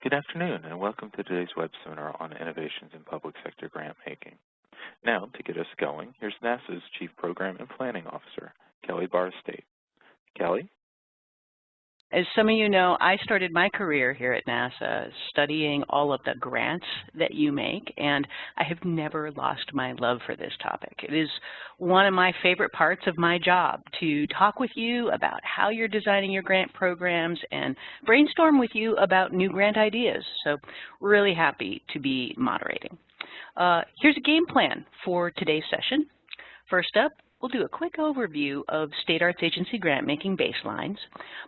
Good afternoon, and welcome to today's web seminar on innovations in public sector grant making. Now, to get us going, here's NASAA's Chief Program and Planning Officer, Kelly Barr-State. Kelly? As some of you know, I started my career here at NASAA studying all of the grants that you make, and I have never lost my love for this topic. It is one of my favorite parts of my job, to talk with you about how you're designing your grant programs and brainstorm with you about new grant ideas. So really happy to be moderating. Here's a game plan for today's session. First up, we'll do a quick overview of state arts agency grant-making baselines,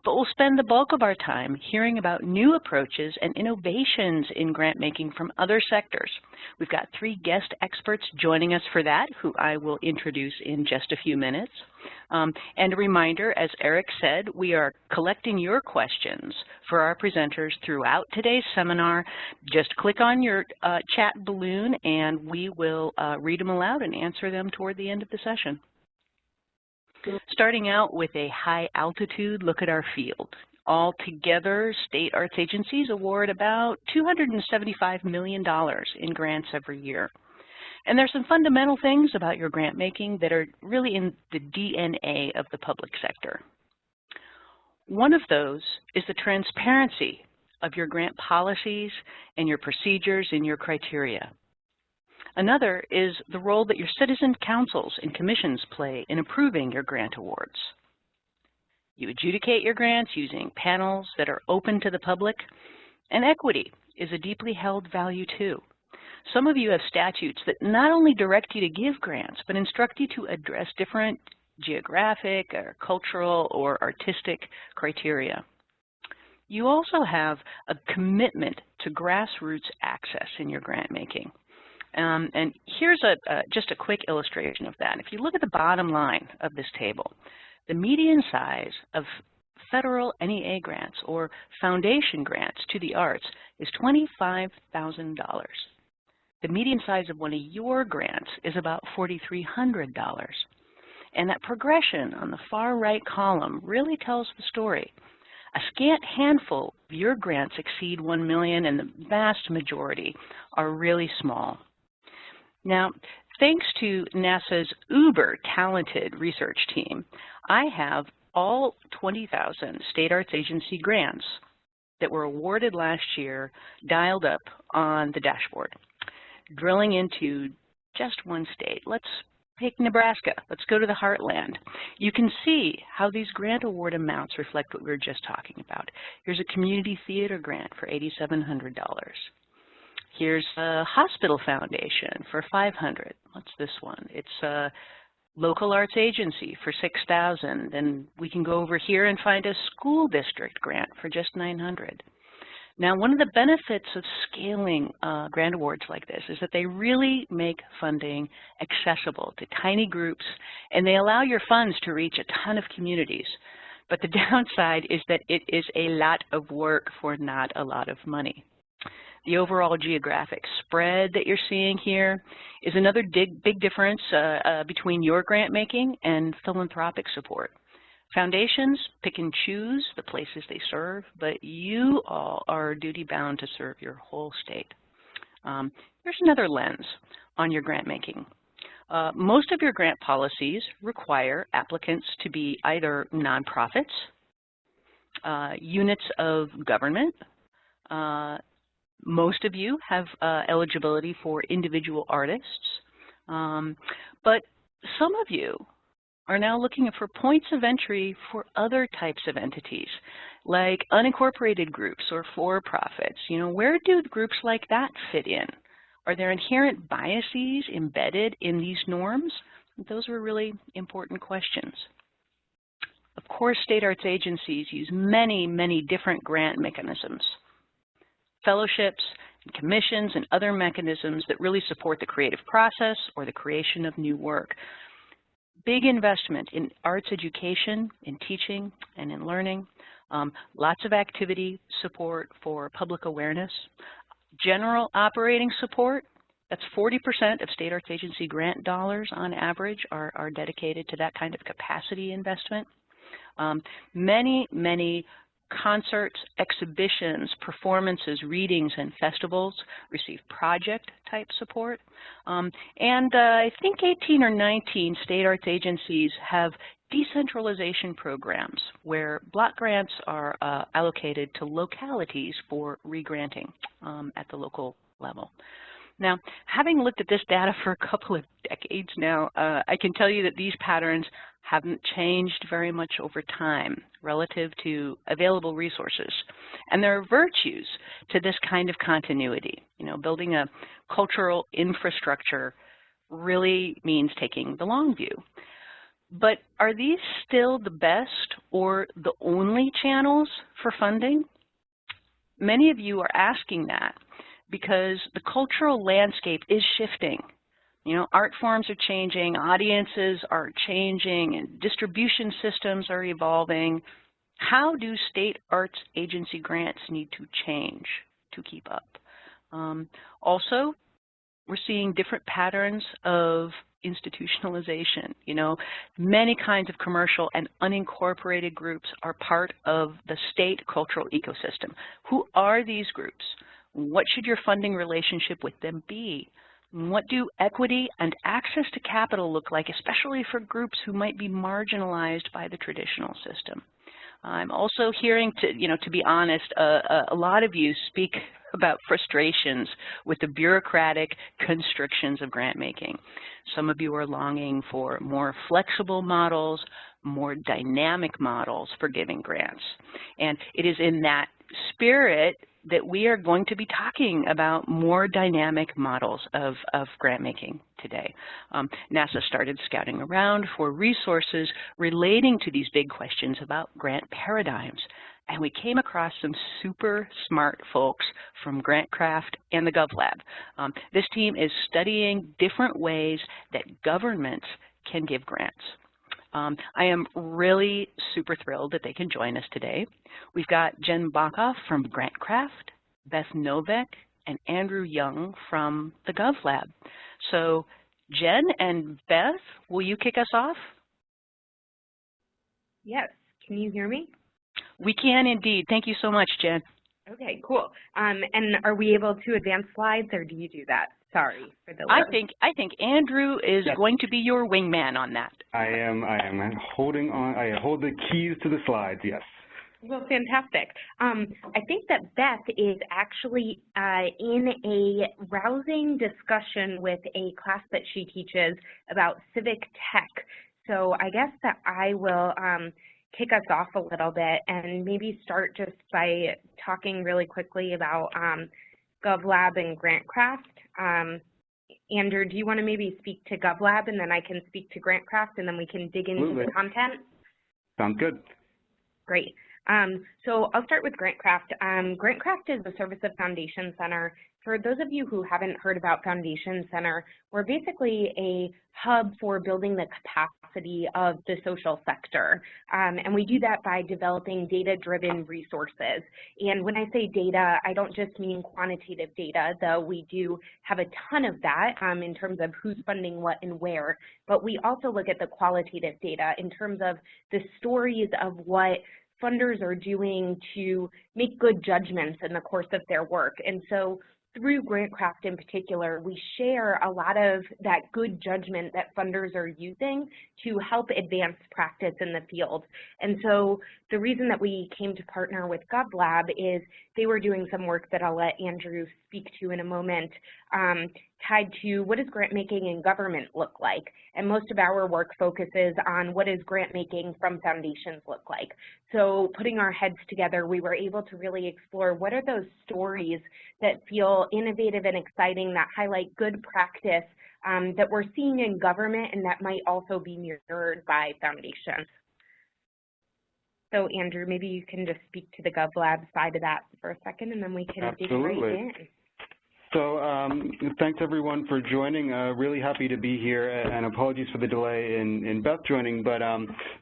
but we'll spend the bulk of our time hearing about new approaches and innovations in grant-making from other sectors. We've got 3 guest experts joining us for that, who I will introduce in just a few minutes. And a reminder, as Eric said, we are collecting your questions for our presenters throughout today's seminar. Just click on your chat balloon and we will read them aloud and answer them toward the end of the session. Starting out with a high-altitude look at our field. Altogether, state arts agencies award about $275 million in grants every year. And there's some fundamental things about your grant making that are really in the DNA of the public sector. One of those is the transparency of your grant policies and your procedures and your criteria. Another is the role that your citizen councils and commissions play in approving your grant awards. You adjudicate your grants using panels that are open to the public, and equity is a deeply held value too. Some of you have statutes that not only direct you to give grants, but instruct you to address different geographic or cultural or artistic criteria. You also have a commitment to grassroots access in your grant making. And here's just a quick illustration of that. If you look at the bottom line of this table, the median size of federal NEA grants or foundation grants to the arts is $25,000. The median size of one of your grants is about $4,300. And that progression on the far right column really tells the story. A scant handful of your grants exceed $1 million, and the vast majority are really small. Now, thanks to NASAA's uber-talented research team, I have all 20,000 state arts agency grants that were awarded last year dialed up on the dashboard. Drilling into just one state, let's pick Nebraska. Let's go to the heartland. You can see how these grant award amounts reflect what we were just talking about. Here's a community theater grant for $8,700. Here's a hospital foundation for $500. What's this one? It's a local arts agency for $6,000. Then we can go over here and find a school district grant for just $900. Now, one of the benefits of scaling grant awards like this is that they really make funding accessible to tiny groups, and they allow your funds to reach a ton of communities. But the downside is that it is a lot of work for not a lot of money. The overall geographic spread that you're seeing here is another big difference between your grant making and philanthropic support. Foundations pick and choose the places they serve, but you all are duty bound to serve your whole state. Here's another lens on your grant making. Most of your grant policies require applicants to be either nonprofits, units of government. Most of you have eligibility for individual artists, but some of you are now looking for points of entry for other types of entities, like unincorporated groups or for-profits. You know, where do groups like that fit in? Are there inherent biases embedded in these norms? Those were really important questions. Of course, state arts agencies use many different grant mechanisms. Fellowships, and commissions, and other mechanisms that really support the creative process or the creation of new work. Big investment in arts education, in teaching, and in learning. Lots of activity support for public awareness. General operating support, that's 40% of state arts agency grant dollars on average are dedicated to that kind of capacity investment. Many concerts, exhibitions, performances, readings, and festivals receive project-type support. And I think 18 or 19 state arts agencies have decentralization programs where block grants are allocated to localities for regranting at the local level. Now, having looked at this data for a couple of decades now, I can tell you that these patterns haven't changed very much over time relative to available resources. And there are virtues to this kind of continuity. You know, building a cultural infrastructure really means taking the long view. But are these still the best or the only channels for funding? Many of you are asking that because the cultural landscape is shifting. You know, art forms are changing, audiences are changing, and distribution systems are evolving. How do state arts agency grants need to change to keep up? Also, we're seeing different patterns of institutionalization. You know, many kinds of commercial and unincorporated groups are part of the state cultural ecosystem. Who are these groups? What should your funding relationship with them be? What do equity and access to capital look like, especially for groups who might be marginalized by the traditional system? I'm also hearing, to be honest, a lot of you speak about frustrations with the bureaucratic constrictions of grant making. Some of you are longing for more flexible models, more dynamic models for giving grants. And it is in that spirit that we are going to be talking about more dynamic models of grant making today. NASAA started scouting around for resources relating to these big questions about grant paradigms. And we came across some super smart folks from GrantCraft and the GovLab. This team is studying different ways that governments can give grants. I am really super thrilled that they can join us today. We've got Jen Bachoff from GrantCraft, Beth Novak, and Andrew Young from the GovLab. So Jen and Beth, will you kick us off? Yes. Can you hear me? We can indeed. Thank you so much, Jen. Okay, cool. And are we able to advance slides, or do you do that? Sorry for the delay. I think Andrew is going to be your wingman on that. I am holding on. I hold the keys to the slides. Yes. Well, fantastic. I think that Beth is actually in a rousing discussion with a class that she teaches about civic tech. So I guess that I will kick us off a little bit and maybe start just by talking really quickly about GovLab and GrantCraft. Andrew, do you want to maybe speak to GovLab and then I can speak to GrantCraft and then we can dig into the content? Sounds good. Great. So I'll start with GrantCraft. GrantCraft is a service of Foundation Center. For those of you who haven't heard about Foundation Center, we're basically a hub for building the capacity of the social sector. And we do that by developing data-driven resources. And when I say data, I don't just mean quantitative data, though we do have a ton of that in terms of who's funding what and where. But we also look at the qualitative data in terms of the stories of what funders are doing to make good judgments in the course of their work. And so through GrantCraft in particular, we share a lot of that good judgment that funders are using to help advance practice in the field. And so the reason that we came to partner with GovLab is they were doing some work that I'll let Andrew speak to in a moment, tied to what does grant making in government look like? And most of our work focuses on what does grant making from foundations look like. So putting our heads together, we were able to really explore what are those stories that feel innovative and exciting, that highlight good practice that we're seeing in government and that might also be mirrored by foundations. So Andrew, maybe you can just speak to the GovLab side of that for a second and then we can dig right in. So thanks everyone for joining. Really happy to be here, and apologies for the delay in Beth joining. But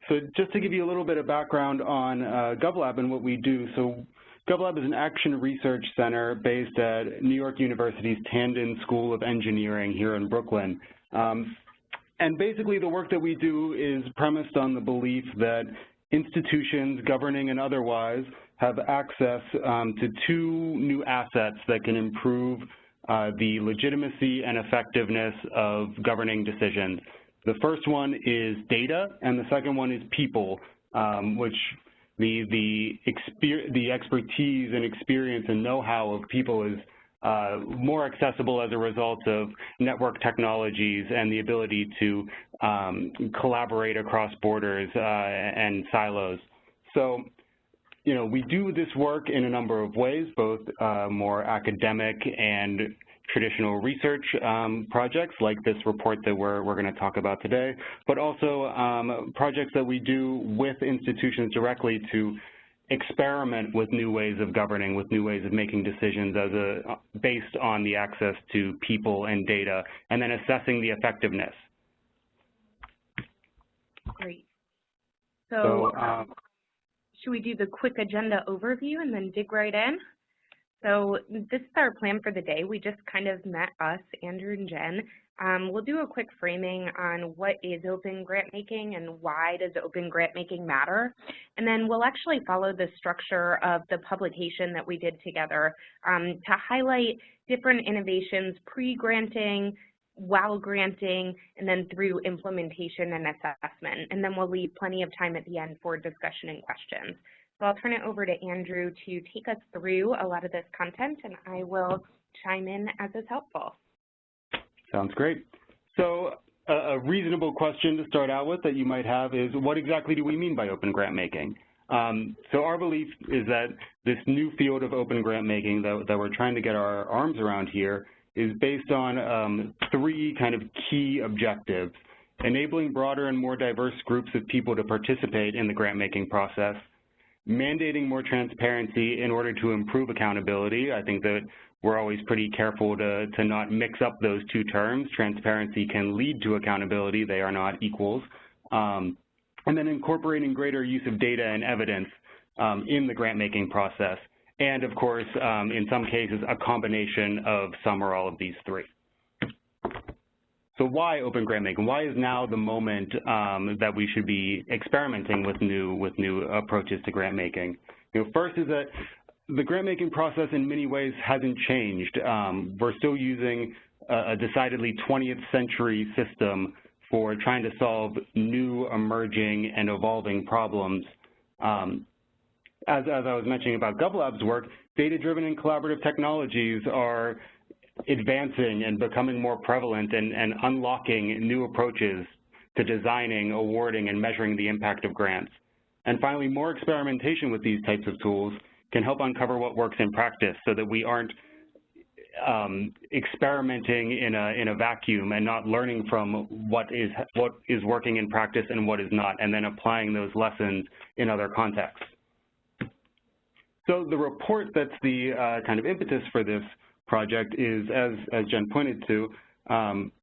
so just to give you a little bit of background on GovLab and what we do. So GovLab is an action research center based at New York University's Tandon School of Engineering here in Brooklyn. And basically the work that we do is premised on the belief that institutions, governing and otherwise, have access to two new assets that can improve the legitimacy and effectiveness of governing decisions. The first one is data, and the second one is people, which the expertise and experience and know-how of people is more accessible as a result of network technologies and the ability to collaborate across borders and silos. So, you know, we do this work in a number of ways, both more academic and traditional research projects like this report that we're going to talk about today, but also projects that we do with institutions directly to experiment with new ways of governing, with new ways of making decisions based on the access to people and data, and then assessing the effectiveness. Great. So should we do the quick agenda overview and then dig right in? So this is our plan for the day. We just kind of met us, Andrew and Jen. We'll do a quick framing on what is open grantmaking and why does open grantmaking matter. And then we'll actually follow the structure of the publication that we did together to highlight different innovations pre-granting, while granting, and then through implementation and assessment. And then we'll leave plenty of time at the end for discussion and questions. So I'll turn it over to Andrew to take us through a lot of this content, and I will chime in as is helpful. Sounds great. So a reasonable question to start out with that you might have is, what exactly do we mean by open grantmaking? So our belief is that this new field of open grantmaking that we're trying to get our arms around here is based on three kind of key objectives: enabling broader and more diverse groups of people to participate in the grant-making process, mandating more transparency in order to improve accountability. I think that we're always pretty careful to not mix up those two terms. Transparency can lead to accountability. They are not equals. And then incorporating greater use of data and evidence in the grant-making process. And, of course, in some cases, a combination of some or all of these three. So why open grantmaking? Why is now the moment that we should be experimenting with new approaches to grantmaking? You know, first is that the grantmaking process in many ways hasn't changed. We're still using a decidedly 20th century system for trying to solve new, emerging, and evolving problems. As I was mentioning about GovLab's work, data-driven and collaborative technologies are advancing and becoming more prevalent and unlocking new approaches to designing, awarding, and measuring the impact of grants. And finally, more experimentation with these types of tools can help uncover what works in practice so that we aren't experimenting in a vacuum and not learning from what is working in practice and what is not, and then applying those lessons in other contexts. So the report that's the kind of impetus for this project is, as Jen pointed to,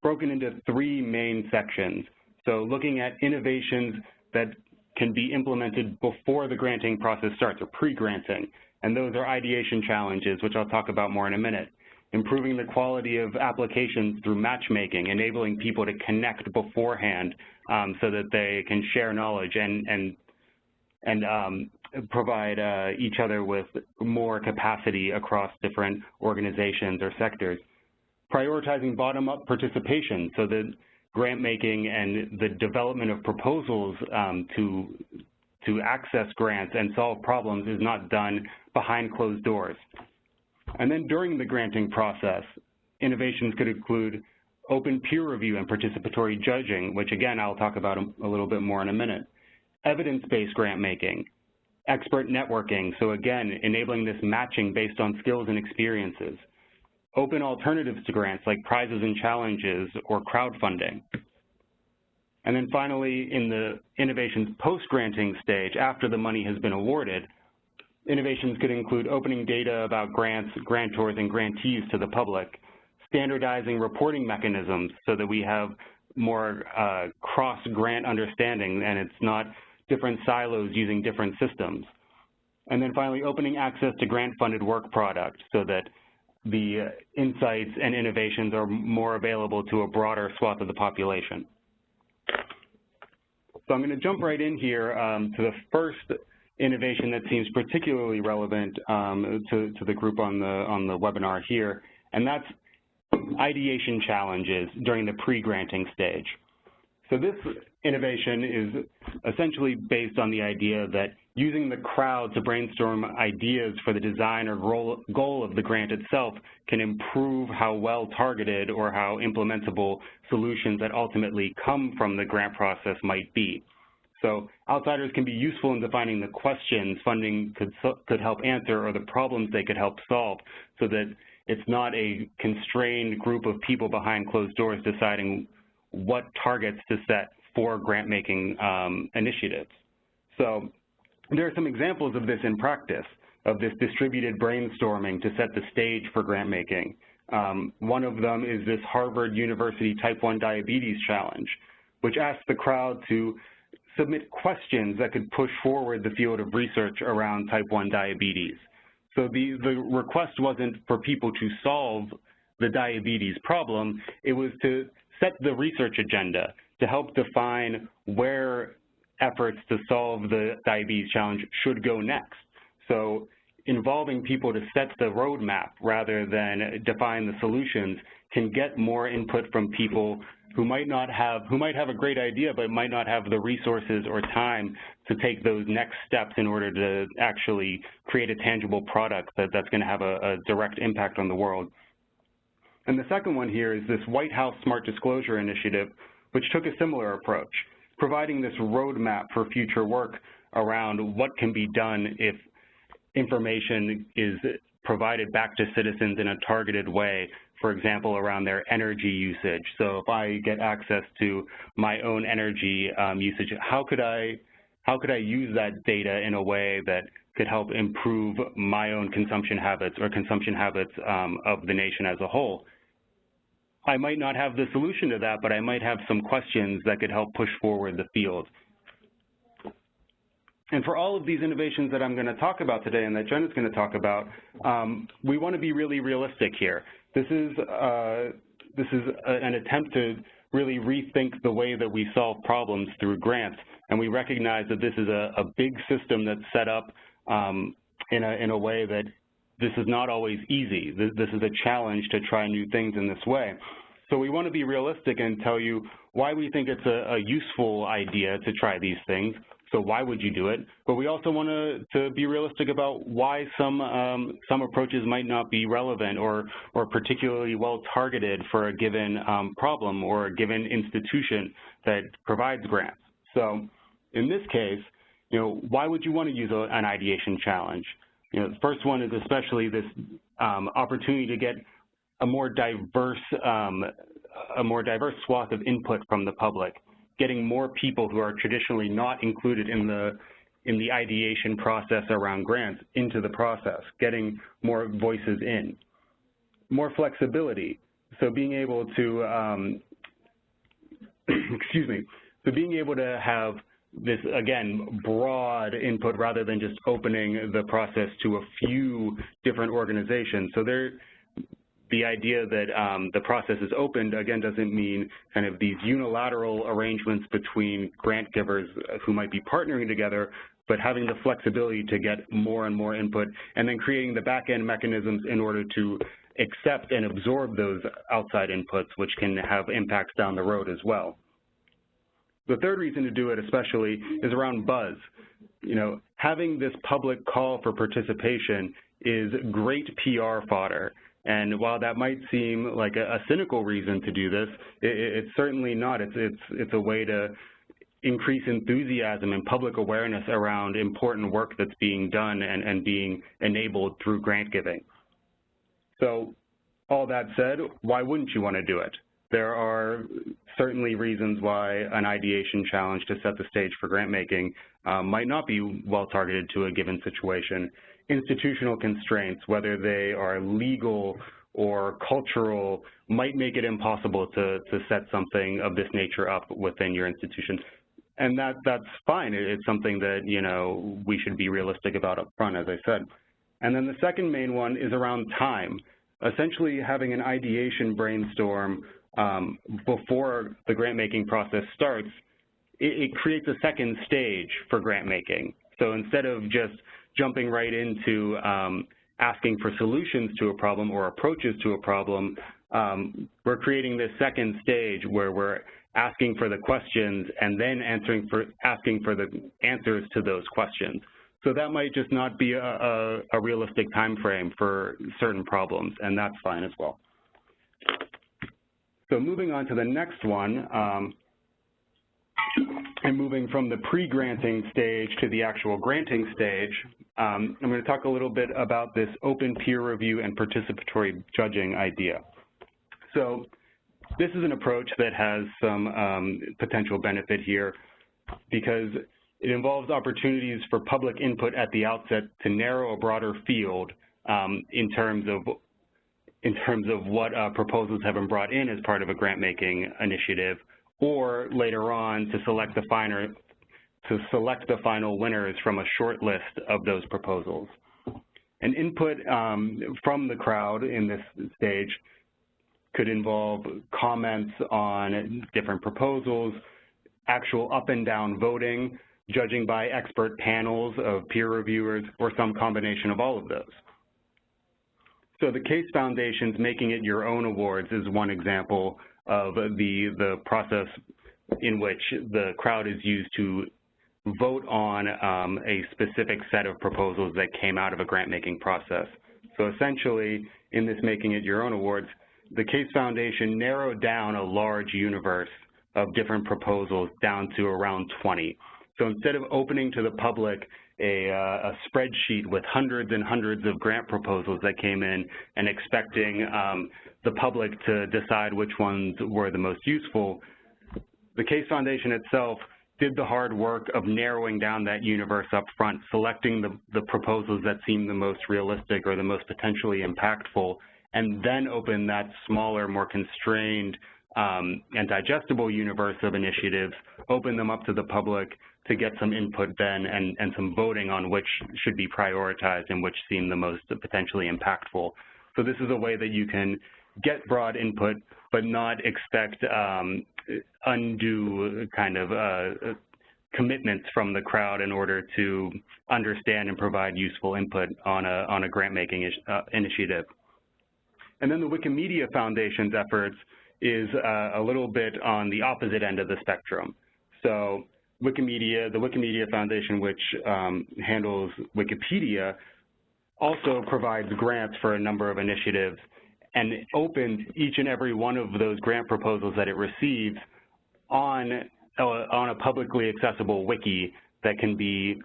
broken into three main sections. So looking at innovations that can be implemented before the granting process starts, or pre-granting, and those are ideation challenges, which I'll talk about more in a minute. Improving the quality of applications through matchmaking, enabling people to connect beforehand so that they can share knowledge and provide each other with more capacity across different organizations or sectors. Prioritizing bottom-up participation so that grant making and the development of proposals to access grants and solve problems is not done behind closed doors. And then during the granting process, innovations could include open peer review and participatory judging, which again I'll talk about a little bit more in a minute. Evidence-based grant making, expert networking, so again enabling this matching based on skills and experiences. Open alternatives to grants like prizes and challenges or crowdfunding. And then finally, in the innovations post-granting stage, after the money has been awarded, innovations could include opening data about grants, grantors, and grantees to the public, standardizing reporting mechanisms so that we have more cross-grant understanding and it's not different silos using different systems. And then finally, opening access to grant-funded work product so that the insights and innovations are more available to a broader swath of the population. So I'm going to jump right in here to the first innovation that seems particularly relevant to the group on the webinar here, and that's ideation challenges during the pre-granting stage. So this innovation is essentially based on the idea that using the crowd to brainstorm ideas for the design or goal of the grant itself can improve how well targeted or how implementable solutions that ultimately come from the grant process might be. So outsiders can be useful in defining the questions funding could help answer or the problems they could help solve, so that it's not a constrained group of people behind closed doors deciding what targets to set for grant-making initiatives. So there are some examples of this in practice, of this distributed brainstorming to set the stage for grant-making. One of them is this Harvard University Type 1 Diabetes Challenge, which asks the crowd to submit questions that could push forward the field of research around type 1 diabetes. So the request wasn't for people to solve the diabetes problem, it was to set the research agenda to help define where efforts to solve the diabetes challenge should go next. So involving people to set the roadmap rather than define the solutions can get more input from people who might have a great idea but might not have the resources or time to take those next steps in order to actually create a tangible product that's going to have a direct impact on the world. And the second one here is this White House Smart Disclosure Initiative, which took a similar approach, providing this roadmap for future work around what can be done if information is provided back to citizens in a targeted way, for example, around their energy usage. So if I get access to my own energy usage, how could I use that data in a way that could help improve my own consumption habits or consumption habits of the nation as a whole? I might not have the solution to that, but I might have some questions that could help push forward the field. And for all of these innovations that I'm going to talk about today and that Jen is going to talk about, we want to be really realistic here. This is an attempt to really rethink the way that we solve problems through grants, and we recognize that this is a big system that's set up in a way that this is not always easy. This is a challenge to try new things in this way. So we want to be realistic and tell you why we think it's a useful idea to try these things. So why would you do it? But we also want to be realistic about why some approaches might not be relevant or particularly well targeted for a given problem or a given institution that provides grants. So in this case, why would you want to use an ideation challenge? The first one is especially this opportunity to get a more diverse swath of input from the public, getting more people who are traditionally not included in the ideation process around grants into the process, getting more voices in, more flexibility. So being able to, excuse me, so being able to have this, again, broad input rather than just opening the process to a few different organizations. So the idea that the process is opened, again, doesn't mean kind of these unilateral arrangements between grant givers who might be partnering together, but having the flexibility to get more and more input, and then creating the back-end mechanisms in order to accept and absorb those outside inputs, which can have impacts down the road as well. The third reason to do it especially is around buzz. Having this public call for participation is great PR fodder. And while that might seem like a cynical reason to do this, it's certainly not. It's a way to increase enthusiasm and public awareness around important work that's being done and being enabled through grant giving. So all that said, why wouldn't you want to do it? There are certainly reasons why an ideation challenge to set the stage for grant making might not be well targeted to a given situation. Institutional constraints, whether they are legal or cultural, might make it impossible to set something of this nature up within your institution. And that's fine. It's something that, we should be realistic about up front, as I said. And then the second main one is around time. Essentially having an ideation brainstorm before the grant making process starts, it creates a second stage for grant making. So instead of just jumping right into asking for solutions to a problem or approaches to a problem, we're creating this second stage where we're asking for the questions and then asking for the answers to those questions. So that might just not be a realistic time frame for certain problems, and that's fine as well. So moving on to the next one, and moving from the pre-granting stage to the actual granting stage, I'm going to talk a little bit about this open peer review and participatory judging idea. So this is an approach that has some potential benefit here because it involves opportunities for public input at the outset to narrow a broader field in terms of what proposals have been brought in as part of a grant-making initiative, or later on to select the final winners from a short list of those proposals. And input from the crowd in this stage could involve comments on different proposals, actual up and down voting, judging by expert panels of peer reviewers, or some combination of all of those. So the Case Foundation's Making It Your Own Awards is one example of the process in which the crowd is used to vote on a specific set of proposals that came out of a grant-making process. So essentially, in this Making It Your Own Awards, the Case Foundation narrowed down a large universe of different proposals down to around 20. So instead of opening to the public a spreadsheet with hundreds and hundreds of grant proposals that came in and expecting the public to decide which ones were the most useful, the Case Foundation itself did the hard work of narrowing down that universe up front, selecting the proposals that seemed the most realistic or the most potentially impactful, and then open that smaller, more constrained and digestible universe of initiatives, open them up to the public to get some input then and some voting on which should be prioritized and which seem the most potentially impactful. So this is a way that you can get broad input but not expect undue kind of commitments from the crowd in order to understand and provide useful input on a grant-making initiative. And then the Wikimedia Foundation's efforts is a little bit on the opposite end of the spectrum. So the Wikimedia Foundation, which handles Wikipedia, also provides grants for a number of initiatives and opens each and every one of those grant proposals that it receives on a publicly accessible wiki that can be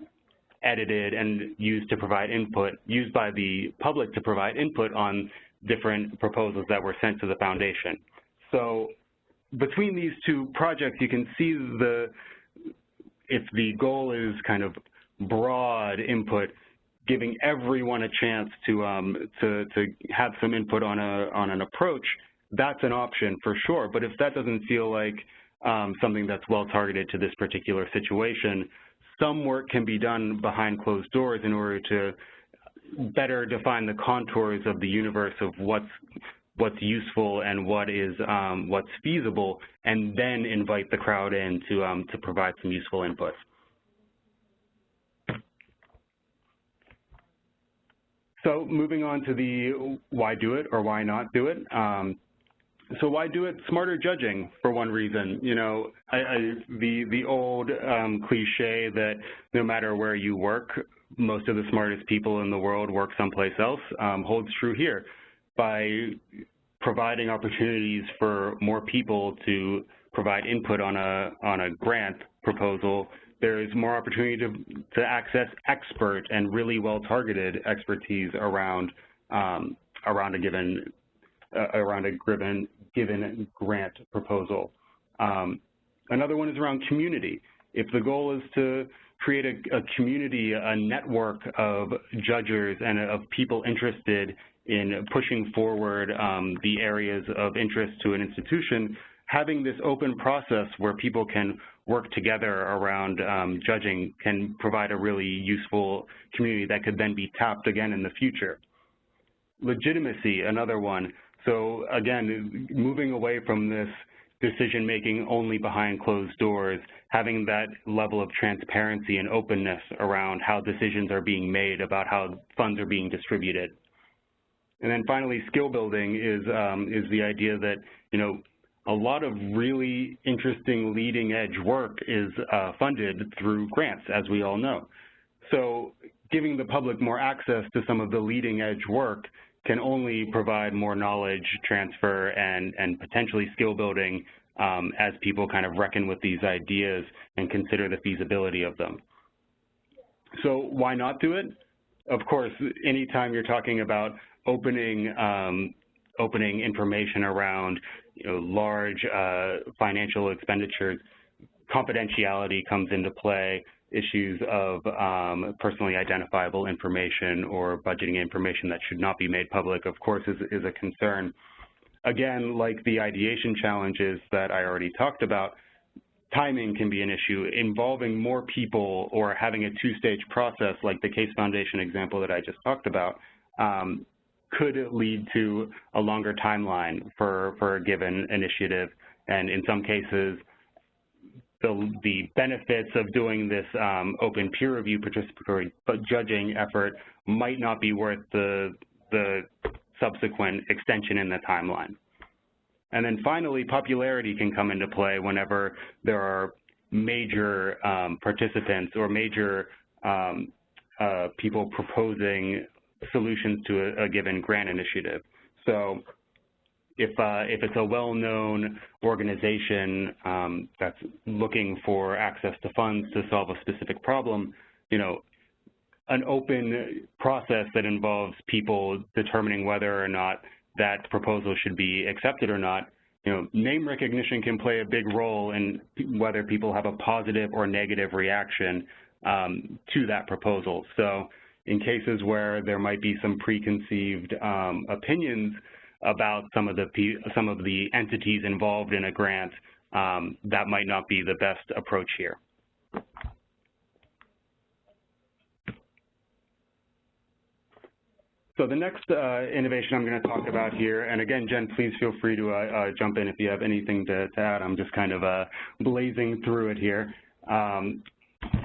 edited and used to provide input, used by the public to provide input on different proposals that were sent to the foundation. So between these two projects, you can see if the goal is kind of broad input, giving everyone a chance to have some input on an approach, that's an option for sure. But if that doesn't feel like something that's well targeted to this particular situation, some work can be done behind closed doors in order to better define the contours of the universe of what's useful and what's feasible, and then invite the crowd in to provide some useful input. So moving on to the why do it or why not do it. So why do it? Smarter judging, for one reason. You know, the old cliche that no matter where you work, most of the smartest people in the world work someplace else holds true here. By providing opportunities for more people to provide input on a grant proposal, there is more opportunity to access expert and really well-targeted expertise around a given grant proposal. Another one is around community. If the goal is to create a community, a network of judges and of people interested in pushing forward the areas of interest to an institution, having this open process where people can work together around judging can provide a really useful community that could then be tapped again in the future. Legitimacy, another one. So again, moving away from this decision-making only behind closed doors, having that level of transparency and openness around how decisions are being made about how funds are being distributed. And then finally, skill building is the idea that, a lot of really interesting leading edge work is funded through grants, as we all know. So giving the public more access to some of the leading edge work can only provide more knowledge transfer and potentially skill building as people kind of reckon with these ideas and consider the feasibility of them. So why not do it? Of course, anytime you're talking about opening information around large financial expenditures, confidentiality comes into play. Issues of personally identifiable information or budgeting information that should not be made public, of course, is a concern. Again, like the ideation challenges that I already talked about, timing can be an issue. Involving more people or having a two-stage process, like the Case Foundation example that I just talked about, could lead to a longer timeline for a given initiative, and in some cases, the benefits of doing this open peer review participatory judging effort might not be worth the subsequent extension in the timeline. And then finally, popularity can come into play whenever there are major participants or major people proposing solutions to a given grant initiative. So if it's a well-known organization that's looking for access to funds to solve a specific problem, an open process that involves people determining whether or not that proposal should be accepted or not, name recognition can play a big role in whether people have a positive or negative reaction to that proposal. So in cases where there might be some preconceived opinions about some of the entities involved in a grant, that might not be the best approach here. So the next innovation I'm going to talk about here, and again, Jen, please feel free to jump in if you have anything to add. I'm just kind of blazing through it here.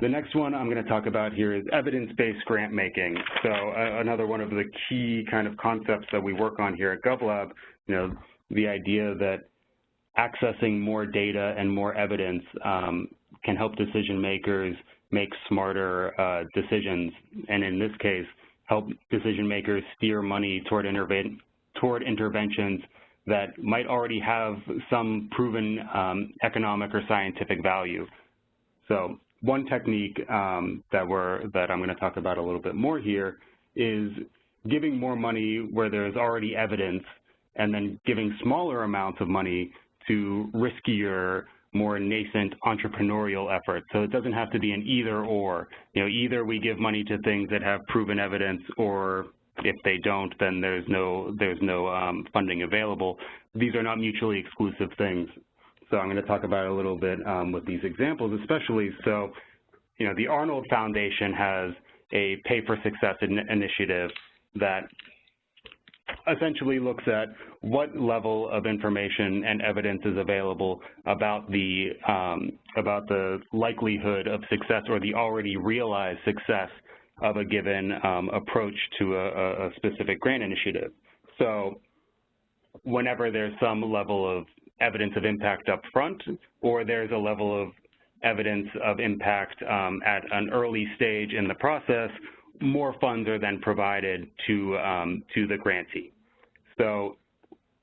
The next one I'm going to talk about here is evidence-based grant-making. So another one of the key kind of concepts that we work on here at GovLab, the idea that accessing more data and more evidence can help decision makers make smarter decisions, and in this case, help decision makers steer money toward interventions that might already have some proven economic or scientific value. So one technique that I'm going to talk about a little bit more here is giving more money where there's already evidence, and then giving smaller amounts of money to riskier, more nascent entrepreneurial efforts. So it doesn't have to be an either or. Either we give money to things that have proven evidence, or if they don't, then there's no funding available. These are not mutually exclusive things. So I'm going to talk about it a little bit with these examples, especially. So, the Arnold Foundation has a Pay for Success initiative that essentially looks at what level of information and evidence is available about the likelihood of success or the already realized success of a given approach to a specific grant initiative. So whenever there's some level of evidence of impact up front, or there's a level of evidence of impact at an early stage in the process, more funds are then provided to the grantee. So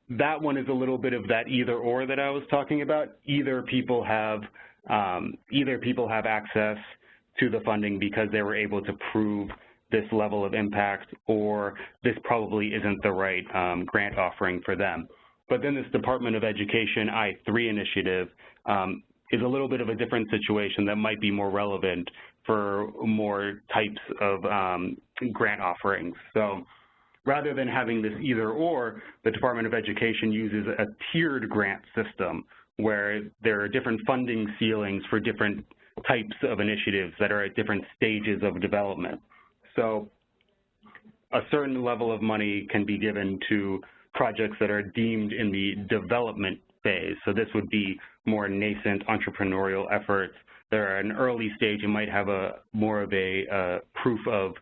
that one is a little bit of that either or that I was talking about. Either people have access to the funding because they were able to prove this level of impact, or this probably isn't the right grant offering for them. But then this Department of Education I-3 initiative is a little bit of a different situation that might be more relevant for more types of grant offerings. So rather than having this either or, the Department of Education uses a tiered grant system where there are different funding ceilings for different types of initiatives that are at different stages of development. So a certain level of money can be given to projects that are deemed in the development phase. So this would be more nascent entrepreneurial efforts. They're at an early stage and might have more of a proof of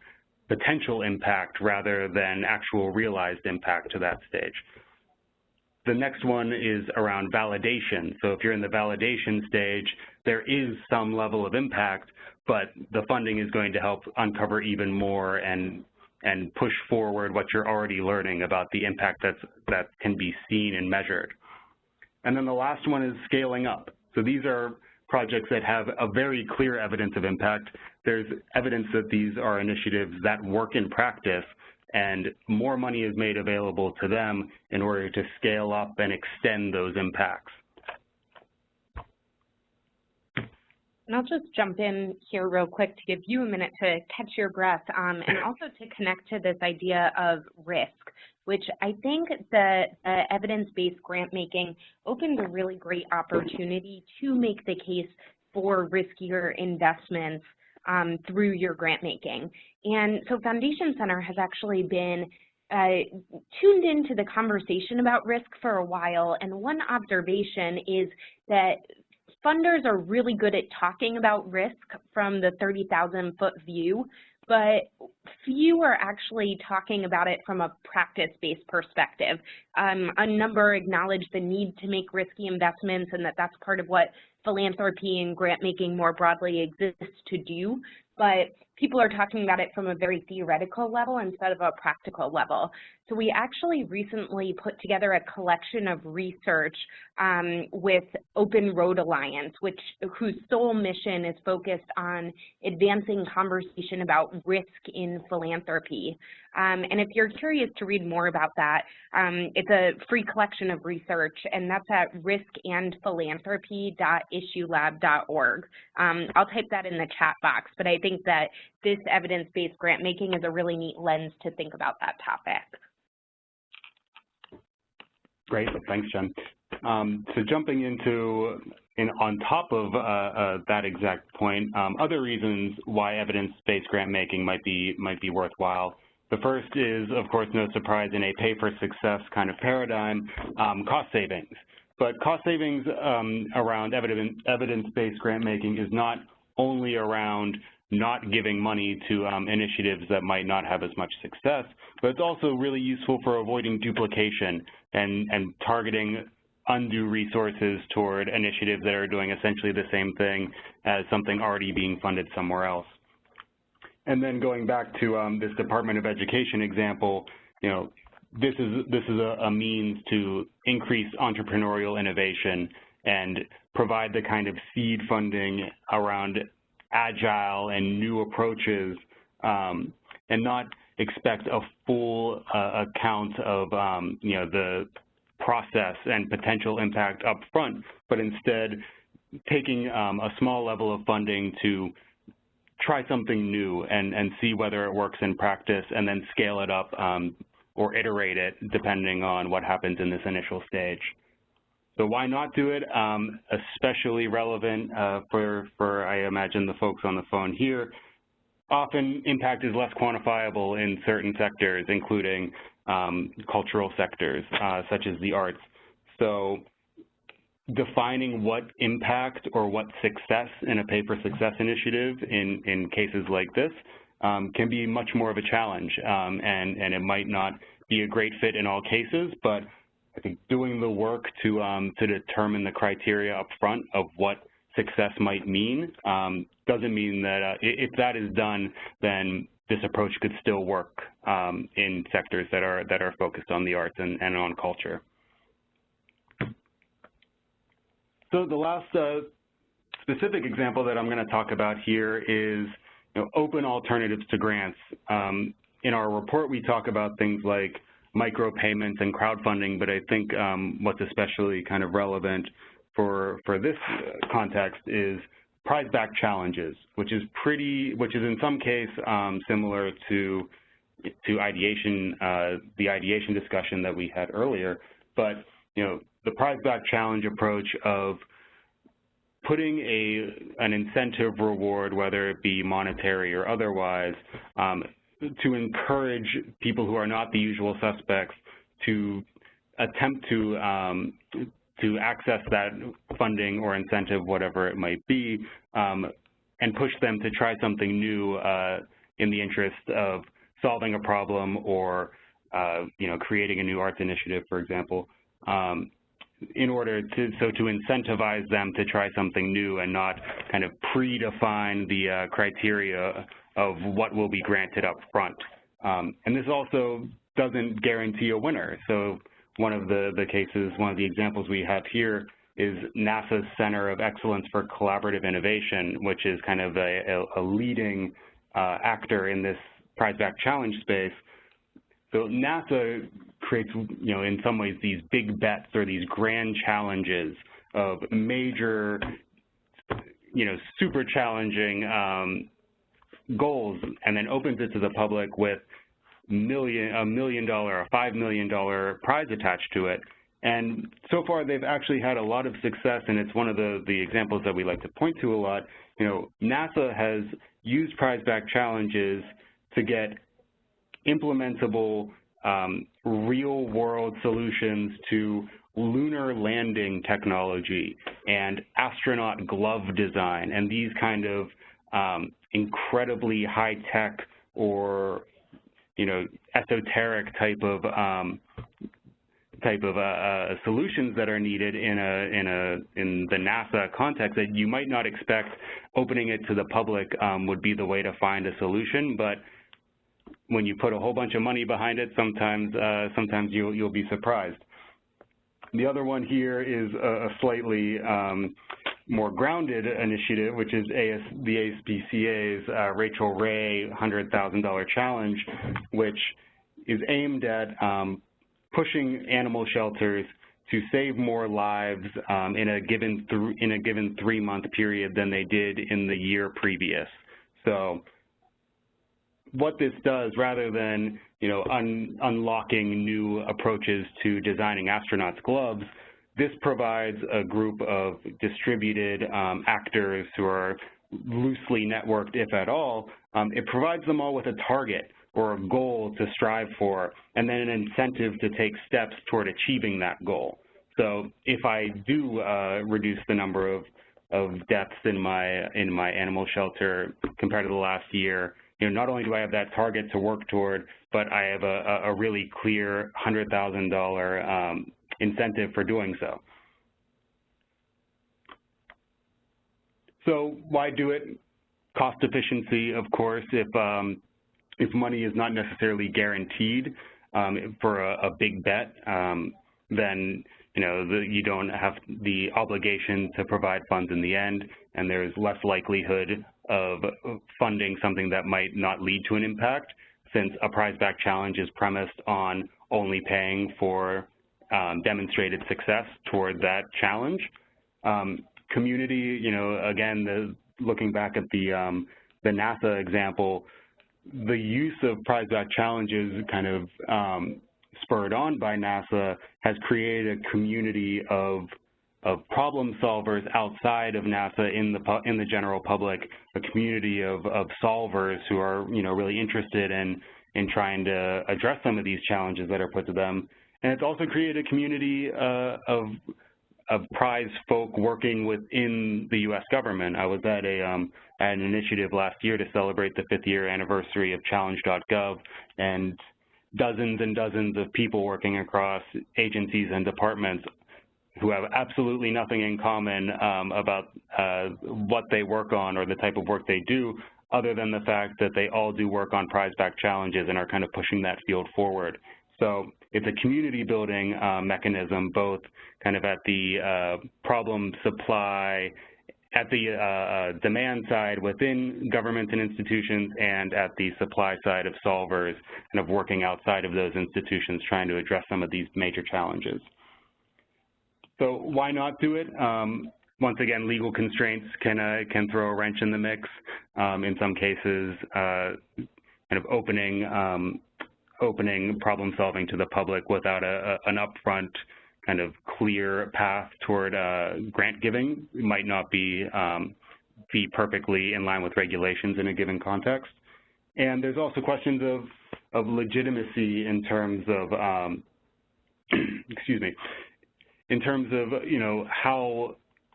potential impact rather than actual realized impact to that stage. The next one is around validation. So if you're in the validation stage, there is some level of impact, but the funding is going to help uncover even more and push forward what you're already learning about the impact that can be seen and measured. And then the last one is scaling up. So these are projects that have a very clear evidence of impact. There's evidence that these are initiatives that work in practice, and more money is made available to them in order to scale up and extend those impacts. And I'll just jump in here real quick to give you a minute to catch your breath and also to connect to this idea of risk, which I think that evidence-based grant making opens a really great opportunity to make the case for riskier investments through your grant making. And so Foundation Center has actually been tuned into the conversation about risk for a while, and one observation is that funders are really good at talking about risk from the 30,000-foot view, but few are actually talking about it from a practice-based perspective. A number acknowledge the need to make risky investments and that that's part of what philanthropy and grant making more broadly exists to do, but people are talking about it from a very theoretical level instead of a practical level. So we actually recently put together a collection of research with Open Road Alliance, whose sole mission is focused on advancing conversation about risk in philanthropy. And if you're curious to read more about that, it's a free collection of research, and that's at riskandphilanthropy.issuelab.org. I'll type that in the chat box, but I think that this evidence-based grant making is a really neat lens to think about that topic. Great, thanks, Jen. So jumping into, on top of that exact point, other reasons why evidence-based grant making might be worthwhile. The first is, of course, no surprise in a pay-for-success kind of paradigm, cost savings. But cost savings around evidence-based grant making is not only around not giving money to initiatives that might not have as much success, but it's also really useful for avoiding duplication and targeting undue resources toward initiatives that are doing essentially the same thing as something already being funded somewhere else. And then going back to this Department of Education example, this is a means to increase entrepreneurial innovation and provide the kind of seed funding around agile and new approaches, and not expect a full account of the process and potential impact up front, but instead taking a small level of funding to try something new and see whether it works in practice, and then scale it up or iterate it depending on what happens in this initial stage. So why not do it? Especially relevant for, I imagine, the folks on the phone here. Often impact is less quantifiable in certain sectors, including cultural sectors, such as the arts. So defining what impact or what success in a pay-for-success initiative in cases like this can be much more of a challenge, and it might not be a great fit in all cases, but I think doing the work to determine the criteria up front of what success might mean doesn't mean that if that is done, then this approach could still work in sectors that are focused on the arts and on culture. So the last specific example that I'm going to talk about here is open alternatives to grants. In our report, we talk about things like micropayments and crowdfunding, but I think what's especially kind of relevant for this context is prize-backed challenges, which is in some case similar to ideation, the ideation discussion that we had earlier. But the prize-backed challenge approach of putting an incentive reward, whether it be monetary or otherwise, to encourage people who are not the usual suspects to attempt to to access that funding or incentive, whatever it might be, and push them to try something new in the interest of solving a problem or creating a new arts initiative, for example, in order to incentivize them to try something new and not kind of predefine the criteria of what will be granted up front. And this also doesn't guarantee a winner. So one of the examples we have here is NASAA's Center of Excellence for Collaborative Innovation, which is kind of a leading actor in this prize-backed challenge space. So NASA creates, in some ways, these big bets or these grand challenges of major, super challenging goals, and then opens it to the public with a $1 million or $5 million prize attached to it. And so far, they've actually had a lot of success, and it's one of the examples that we like to point to a lot. NASA has used prize-backed challenges to get implementable real-world solutions to lunar landing technology and astronaut glove design, and these kind of incredibly high-tech or esoteric type of solutions that are needed in the NASA context that you might not expect. Opening it to the public would be the way to find a solution, but when you put a whole bunch of money behind it, sometimes you'll be surprised. The other one here is a slightly more grounded initiative, which is the ASPCA's Rachel Ray $100,000 challenge, which is aimed at pushing animal shelters to save more lives in a given 3-month period than they did in the year previous. So what this does, rather than unlocking new approaches to designing astronauts' gloves, this provides a group of distributed actors who are loosely networked, if at all. It provides them all with a target or a goal to strive for, and then an incentive to take steps toward achieving that goal. So if I do reduce the number of deaths in my animal shelter compared to the last year, not only do I have that target to work toward, but I have a really clear $100,000 incentive for doing so. So why do it? Cost efficiency, of course. If money is not necessarily guaranteed for a big bet, then you don't have the obligation to provide funds in the end, and there's less likelihood of funding something that might not lead to an impact, since a prize-backed challenge is premised on only paying for demonstrated success toward that challenge. Community, again, looking back at the NASA example, the use of prize-backed challenges kind of spurred on by NASA has created a community of problem solvers outside of NASA in the general public, a community of solvers who are really interested in trying to address some of these challenges that are put to them. And it's also created a community of prize folk working within the U.S. government. I was at an initiative last year to celebrate the 5th year anniversary of challenge.gov, and dozens and dozens of people working across agencies and departments who have absolutely nothing in common about what they work on or the type of work they do, other than the fact that they all do work on prize-backed challenges and are kind of pushing that field forward. So it's a community building mechanism, both kind of at the problem supply, at the demand side within governments and institutions, and at the supply side of solvers kind of working outside of those institutions trying to address some of these major challenges. So why not do it? Once again, legal constraints can throw a wrench in the mix. In some cases, kind of opening problem solving to the public without an upfront kind of clear path toward grant giving might not be perfectly in line with regulations in a given context. And there's also questions of legitimacy in terms of, excuse me, in terms of, you know,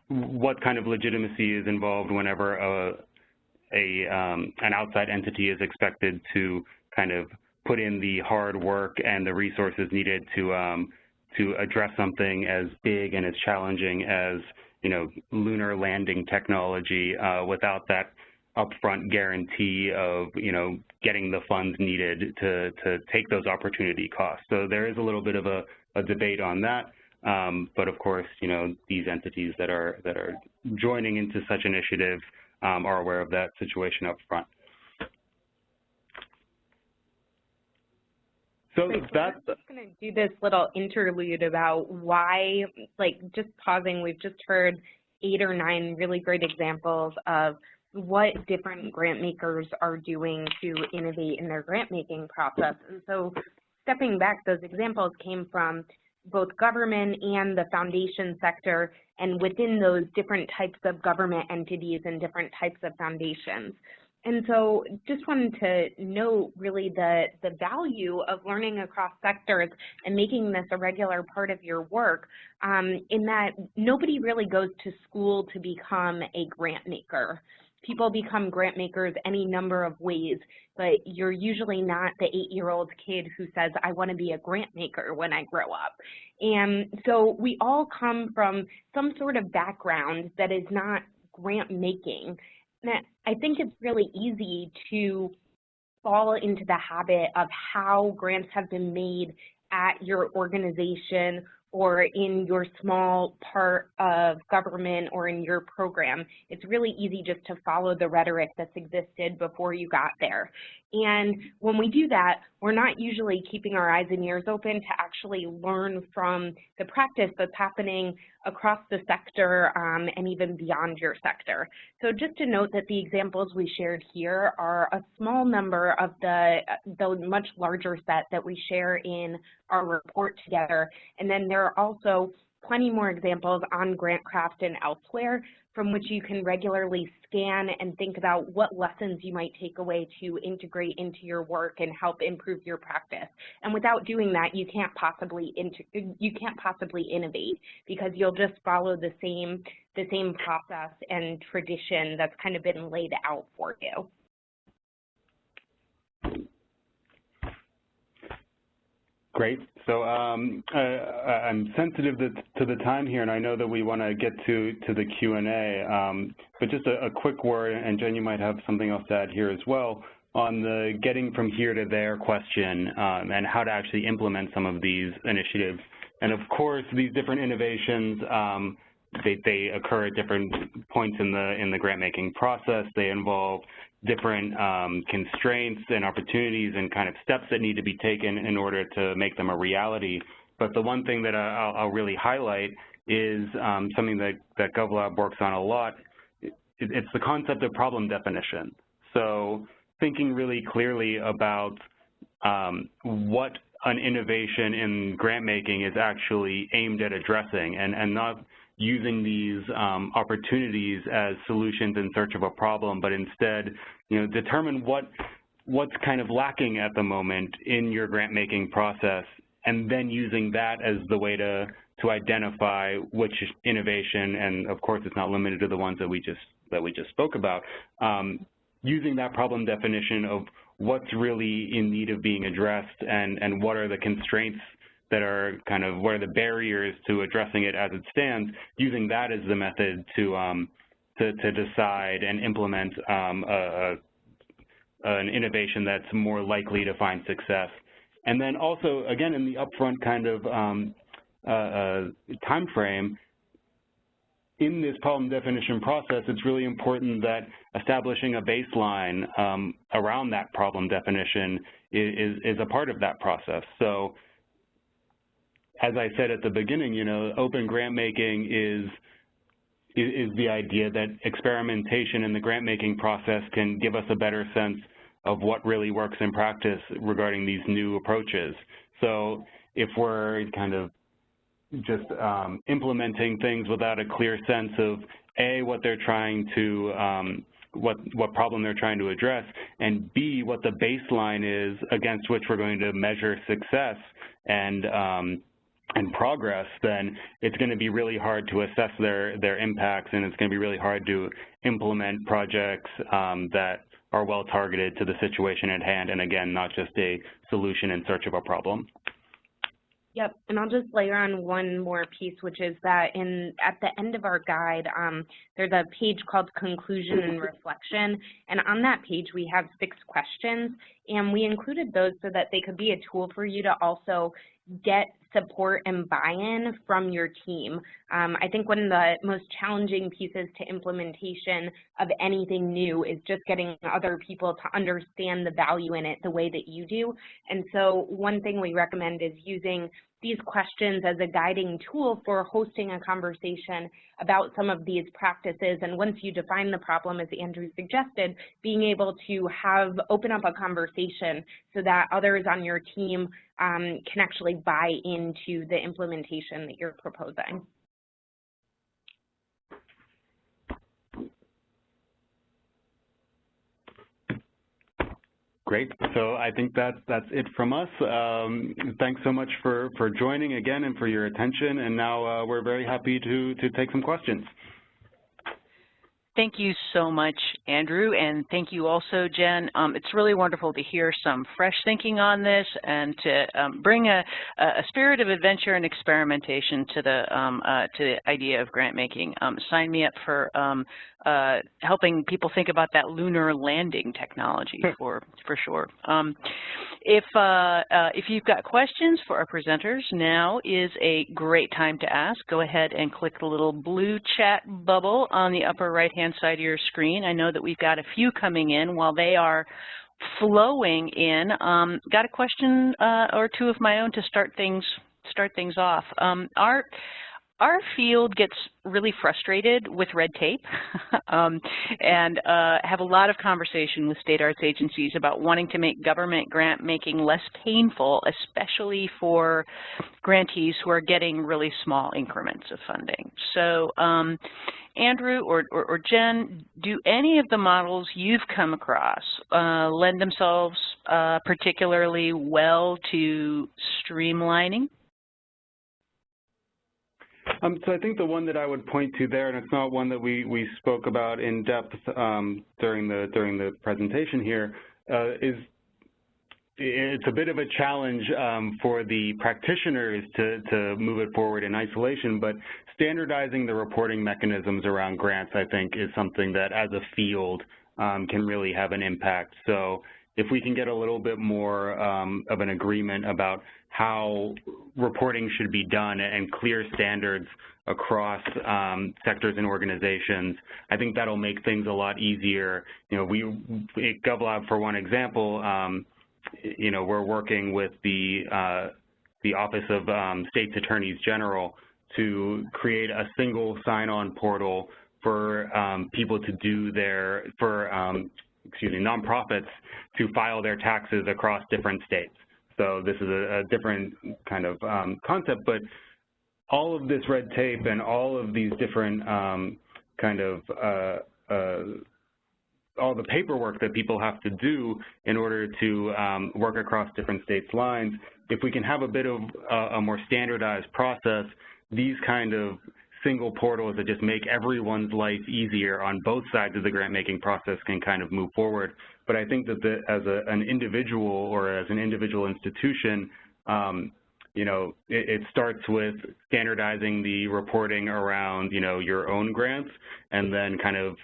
what kind of legitimacy is involved whenever an outside entity is expected to kind of put in the hard work and the resources needed to address something as big and as challenging as, you know, lunar landing technology without that upfront guarantee of, you know, getting the funds needed to take those opportunity costs. So there is a little bit of a debate on that. But of course, you know, these entities that are joining into such initiatives are aware of that situation up front. So we're just going to do this little interlude about why, like, just pausing, we've just heard 8 or 9 really great examples of what different grant makers are doing to innovate in their grant making process. And so stepping back, those examples came from both government and the foundation sector, and within those different types of government entities and different types of foundations. And so just wanted to note really the value of learning across sectors and making this a regular part of your work, in that nobody really goes to school to become a grant maker. People become grant makers any number of ways, but you're usually not the 8-year-old kid who says, I want to be a grant maker when I grow up. And so we all come from some sort of background that is not grant making. And I think it's really easy to fall into the habit of how grants have been made at your organization or in your small part of government or in your program. It's really easy just to follow the rhetoric that's existed before you got there. And when we do that, we're not usually keeping our eyes and ears open to actually learn from the practice that's happening across the sector and even beyond your sector. So just to note that the examples we shared here are a small number of the much larger set that we share in our report together. And then there are also plenty more examples on Grantcraft and elsewhere from which you can regularly scan and think about what lessons you might take away to integrate into your work and help improve your practice. And without doing that, you can't possibly innovate, because you'll just follow the same process and tradition that's kind of been laid out for you. Great. So I'm sensitive to the time here, and I know that we want to get to the Q&A. But just a quick word, and Jen, you might have something else to add here as well, on the getting from here to there question and how to actually implement some of these initiatives. And of course, these different innovations, they occur at different points in the grant making process. They involve different constraints and opportunities and kind of steps that need to be taken in order to make them a reality. But the one thing that I'll really highlight is something that GovLab works on a lot. It's the concept of problem definition. So thinking really clearly about what an innovation in grant making is actually aimed at addressing, and not using these opportunities as solutions in search of a problem, but instead, you know, determine what's kind of lacking at the moment in your grant making process, and then using that as the way to identify which innovation, and of course it's not limited to the ones that we just spoke about, using that problem definition of what's really in need of being addressed, and what are the constraints that are kind of, what are the barriers to addressing it as it stands, using that as the method to decide and implement an innovation that's more likely to find success. And then also, again, in the upfront kind of time frame, in this problem definition process, it's really important that establishing a baseline around that problem definition is a part of that process. So, as I said at the beginning, you know, open grant making is the idea that experimentation in the grant making process can give us a better sense of what really works in practice regarding these new approaches. So if we're kind of just implementing things without a clear sense of A, what they're trying to, what problem they're trying to address, and B, what the baseline is against which we're going to measure success, and progress, then it's going to be really hard to assess their impacts, and it's going to be really hard to implement projects that are well targeted to the situation at hand, and again, not just a solution in search of a problem. Yep, and I'll just layer on one more piece, which is that at the end of our guide, there's a page called Conclusion and Reflection, and on that page we have 6 questions, and we included those so that they could be a tool for you to also get support and buy-in from your team. I think one of the most challenging pieces to implementation of anything new is just getting other people to understand the value in it the way that you do. And so one thing we recommend is using these questions as a guiding tool for hosting a conversation about some of these practices. And once you define the problem, as Andrew suggested, being able to open up a conversation so that others on your team can actually buy into the implementation that you're proposing. Great. So I think that's it from us. Thanks so much for joining again and for your attention. And now we're very happy to take some questions. Thank you so much, Andrew, and thank you also, Jen. It's really wonderful to hear some fresh thinking on this and to bring a spirit of adventure and experimentation to the idea of grant making. Sign me up for helping people think about that lunar landing technology for sure. If you've got questions for our presenters, now is a great time to ask. Go ahead and click the little blue chat bubble on the upper right-hand side of your screen. I know that we've got a few coming in. While they are flowing in, got a question or two of my own to start things off. Our field gets really frustrated with red tape and have a lot of conversation with state arts agencies about wanting to make government grant making less painful, especially for grantees who are getting really small increments of funding. So Andrew or Jen, do any of the models you've come across lend themselves particularly well to streamlining? So I think the one that I would point to there, and it's not one that we spoke about in depth during the presentation here, is it's a bit of a challenge for the practitioners to move it forward in isolation, but standardizing the reporting mechanisms around grants, I think, is something that as a field can really have an impact. So if we can get a little bit more of an agreement about how reporting should be done and clear standards across sectors and organizations, I think that'll make things a lot easier. You know, at GovLab, for one example, you know, we're working with the Office of State's Attorneys General to create a single sign-on portal for people to do nonprofits to file their taxes across different states. So this is a different kind of concept, but all of this red tape and all of these different all the paperwork that people have to do in order to work across different states' lines, if we can have a bit of a more standardized process, these kind of single portals that just make everyone's life easier on both sides of the grant-making process can kind of move forward. But I think that as an individual or as an individual institution, you know, it starts with standardizing the reporting around, you know, your own grants, and then kind of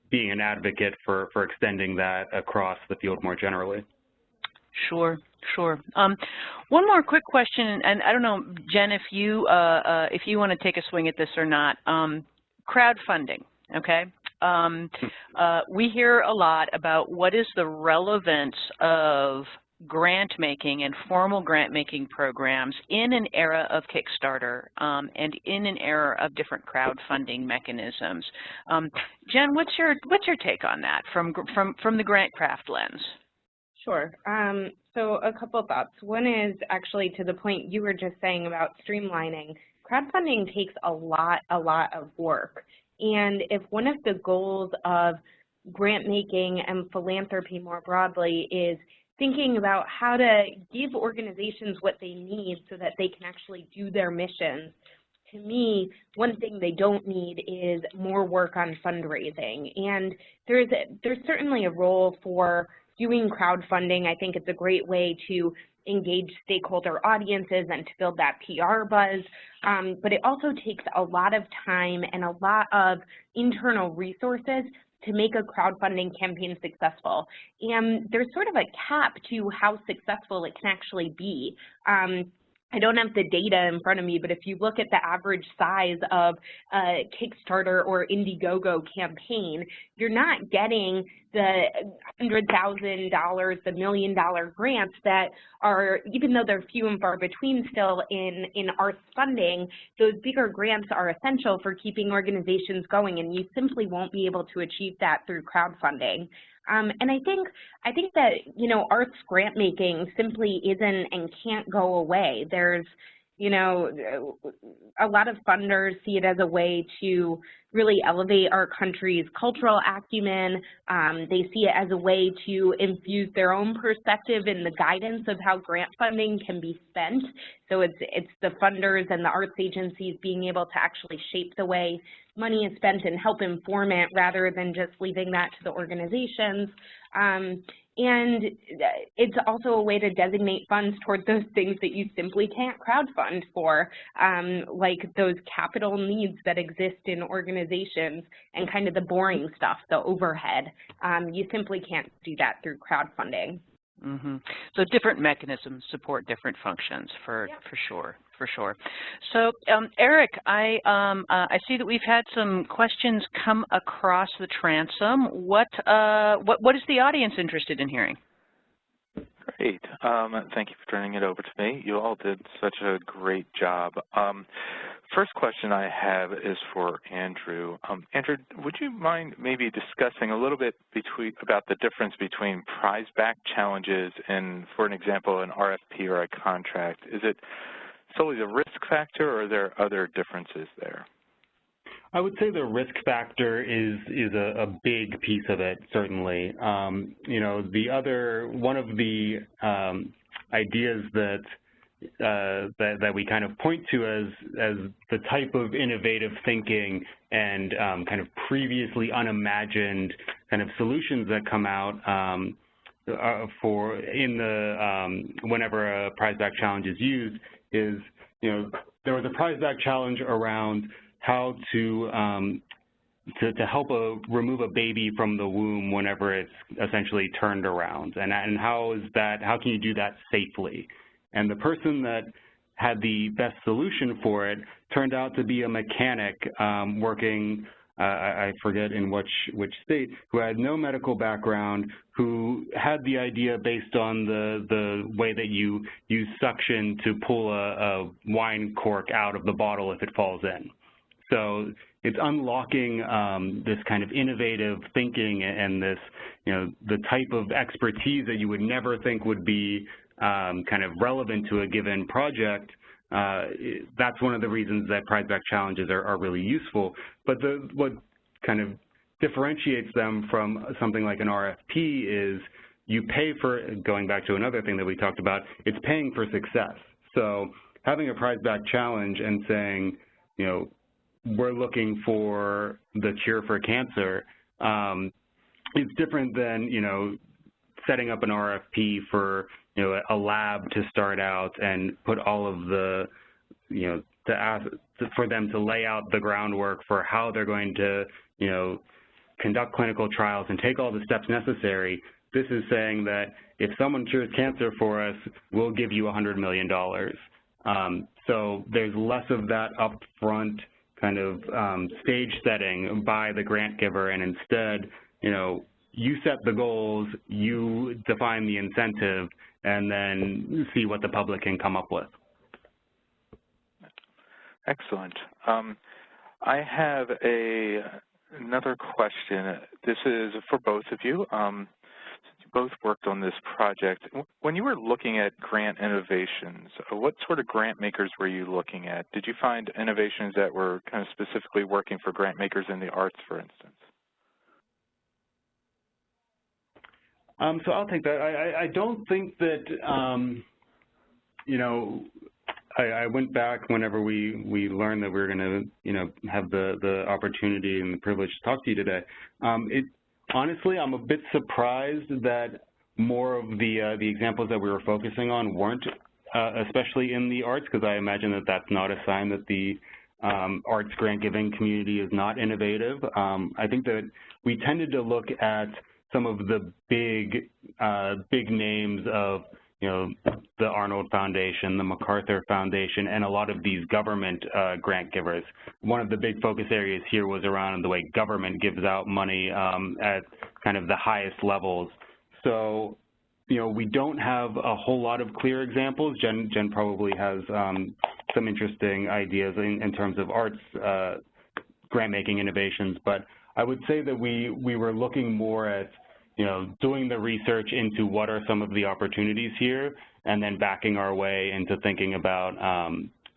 being an advocate for extending that across the field more generally. Sure, sure. One more quick question, and I don't know, Jen, if you want to take a swing at this or not. Crowdfunding, okay? We hear a lot about what is the relevance of grant making and formal grant making programs in an era of Kickstarter and in an era of different crowdfunding mechanisms. Jen, what's your take on that from the GrantCraft lens? Sure. So a couple thoughts. One is actually to the point you were just saying about streamlining. Crowdfunding takes a lot of work. And if one of the goals of grant making and philanthropy more broadly is thinking about how to give organizations what they need so that they can actually do their missions. To me, one thing they don't need is more work on fundraising. And there's certainly a role for doing crowdfunding. I think it's a great way to engage stakeholder audiences and to build that PR buzz. But it also takes a lot of time and a lot of internal resources to make a crowdfunding campaign successful. And there's sort of a cap to how successful it can actually be. I don't have the data in front of me, but if you look at the average size of a Kickstarter or Indiegogo campaign, you're not getting the $100,000, the $1 million grants that are, even though they're few and far between still in arts funding, those bigger grants are essential for keeping organizations going, and you simply won't be able to achieve that through crowdfunding. And I think that, you know, arts grant making simply isn't and can't go away. There's, you know, a lot of funders see it as a way to really elevate our country's cultural acumen. They see it as a way to infuse their own perspective in the guidance of how grant funding can be spent. So it's the funders and the arts agencies being able to actually shape the way money is spent and help inform it rather than just leaving that to the organizations. And it's also a way to designate funds toward those things that you simply can't crowdfund for, like those capital needs that exist in organizations and kind of the boring stuff, the overhead. You simply can't do that through crowdfunding. Mm-hmm. So different mechanisms support different functions for sure. So Eric, I see that we've had some questions come across the transom. What is the audience interested in hearing? Great. Thank you for turning it over to me. You all did such a great job. First question I have is for Andrew. Andrew, would you mind maybe discussing a little bit about the difference between prize-backed challenges and, for an example, an RFP or a contract? Is it solely the risk factor, or are there other differences there? I would say the risk factor is a big piece of it, certainly. You know, one of the ideas that we kind of point to as the type of innovative thinking and kind of previously unimagined kind of solutions that come out whenever a prize-backed challenge is used is, you know, there was a prize-backed challenge around how to help remove a baby from the womb whenever it's essentially turned around, and how can you do that safely? And the person that had the best solution for it turned out to be a mechanic working, I forget in which state, who had no medical background, who had the idea based on the way that you use suction to pull a wine cork out of the bottle if it falls in. So it's unlocking this kind of innovative thinking and this, you know, the type of expertise that you would never think would be kind of relevant to a given project. That's one of the reasons that prize-backed challenges are really useful. But what kind of differentiates them from something like an RFP is you pay for, going back to another thing that we talked about, it's paying for success. So having a prize-backed challenge and saying, you know, we're looking for the cure for cancer, it's different than, you know, setting up an RFP for, you know, a lab to start out and put all of the, you know, for them to lay out the groundwork for how they're going to, you know, conduct clinical trials and take all the steps necessary. This is saying that if someone cures cancer for us, we'll give you $100 million. So there's less of that upfront kind of stage setting by the grant giver, and instead, you know, you set the goals, you define the incentive, and then see what the public can come up with. Excellent. I have another question. This is for both of you. Since you both worked on this project, when you were looking at grant innovations, what sort of grant makers were you looking at? Did you find innovations that were kind of specifically working for grant makers in the arts, for instance? So I'll take that. I don't think that, you know, I went back whenever we learned that we were going to, you know, have the opportunity and the privilege to talk to you today. Honestly, I'm a bit surprised that more of the examples that we were focusing on weren't, especially in the arts, because I imagine that that's not a sign that the arts grant giving community is not innovative. I think that we tended to look at some of the big names of, you know, the Arnold Foundation, the MacArthur Foundation, and a lot of these government grant givers. One of the big focus areas here was around the way government gives out money at kind of the highest levels. So, you know, we don't have a whole lot of clear examples. Jen probably has some interesting ideas in terms of arts grant-making innovations, but I would say that we were looking more at, you know, doing the research into what are some of the opportunities here, and then backing our way into thinking about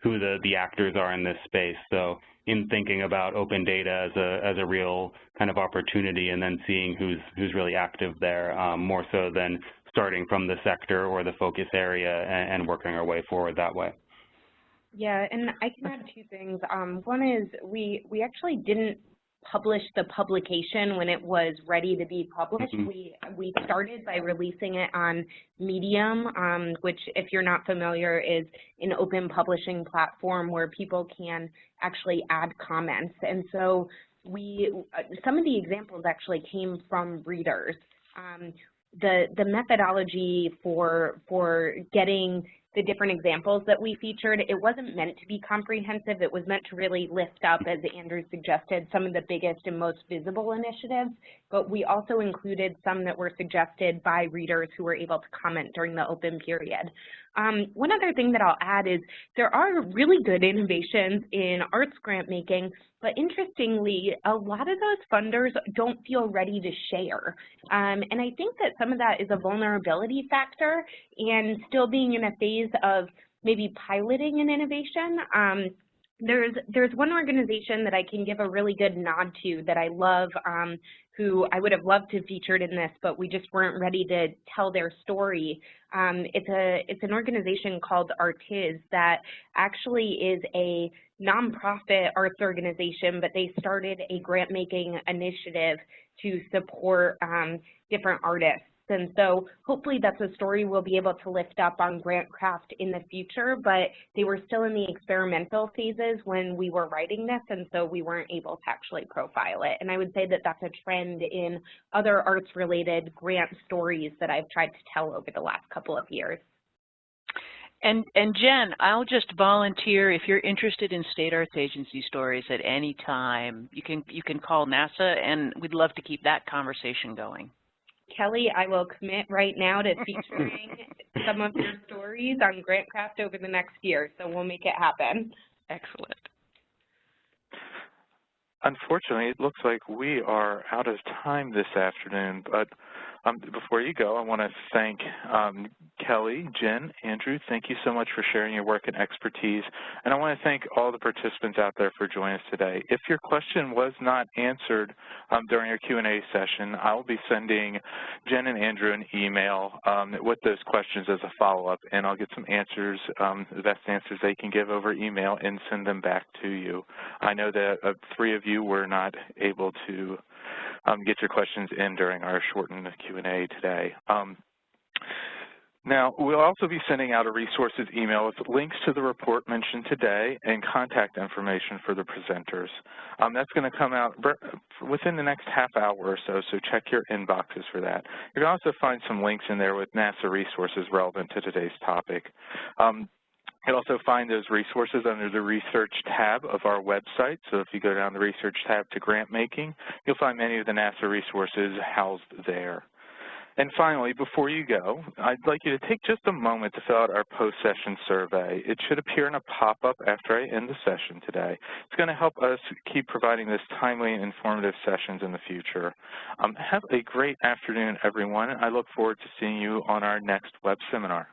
who the actors are in this space. So in thinking about open data as a real kind of opportunity, and then seeing who's really active there, more so than starting from the sector or the focus area and working our way forward that way. Yeah, and I can add two things. One is we actually didn't publish the publication when it was ready to be published. We started by releasing it on Medium, which, if you're not familiar, is an open publishing platform where people can actually add comments. And so some of the examples actually came from readers. The methodology for getting the different examples that we featured, it wasn't meant to be comprehensive. It was meant to really lift up, as Andrew suggested, some of the biggest and most visible initiatives, but we also included some that were suggested by readers who were able to comment during the open period. One other thing that I'll add is there are really good innovations in arts grant making, but interestingly, a lot of those funders don't feel ready to share. And I think that some of that is a vulnerability factor and still being in a phase of maybe piloting an innovation. There's one organization that I can give a really good nod to that I love, who I would have loved to have featured in this, but we just weren't ready to tell their story. It's an organization called Artiz that actually is a nonprofit arts organization, but they started a grant-making initiative to support different artists. And so hopefully that's a story we'll be able to lift up on GrantCraft in the future, but they were still in the experimental phases when we were writing this, and so we weren't able to actually profile it. And I would say that that's a trend in other arts-related grant stories that I've tried to tell over the last couple of years. And Jen, I'll just volunteer, if you're interested in state arts agency stories at any time, you can call NASAA, and we'd love to keep that conversation going. Kelly, I will commit right now to featuring some of your stories on GrantCraft over the next year, so we'll make it happen. Excellent. Unfortunately, it looks like we are out of time this afternoon, but before you go, I want to thank Kelly, Jen, Andrew, thank you so much for sharing your work and expertise. And I want to thank all the participants out there for joining us today. If your question was not answered during our Q&A session, I'll be sending Jen and Andrew an email with those questions as a follow-up, and I'll get some answers, the best answers they can give over email, and send them back to you. I know that 3 of you were not able to get your questions in during our shortened Q&A today. Now, we'll also be sending out a resources email with links to the report mentioned today and contact information for the presenters. That's going to come out within the next half hour or so, so check your inboxes for that. You're going to also find some links in there with NASAA resources relevant to today's topic. You'll also find those resources under the Research tab of our website. So if you go down the Research tab to Grant Making, you'll find many of the NASAA resources housed there. And finally, before you go, I'd like you to take just a moment to fill out our post-session survey. It should appear in a pop-up after I end the session today. It's going to help us keep providing this timely and informative sessions in the future. Have a great afternoon, everyone. I look forward to seeing you on our next web seminar.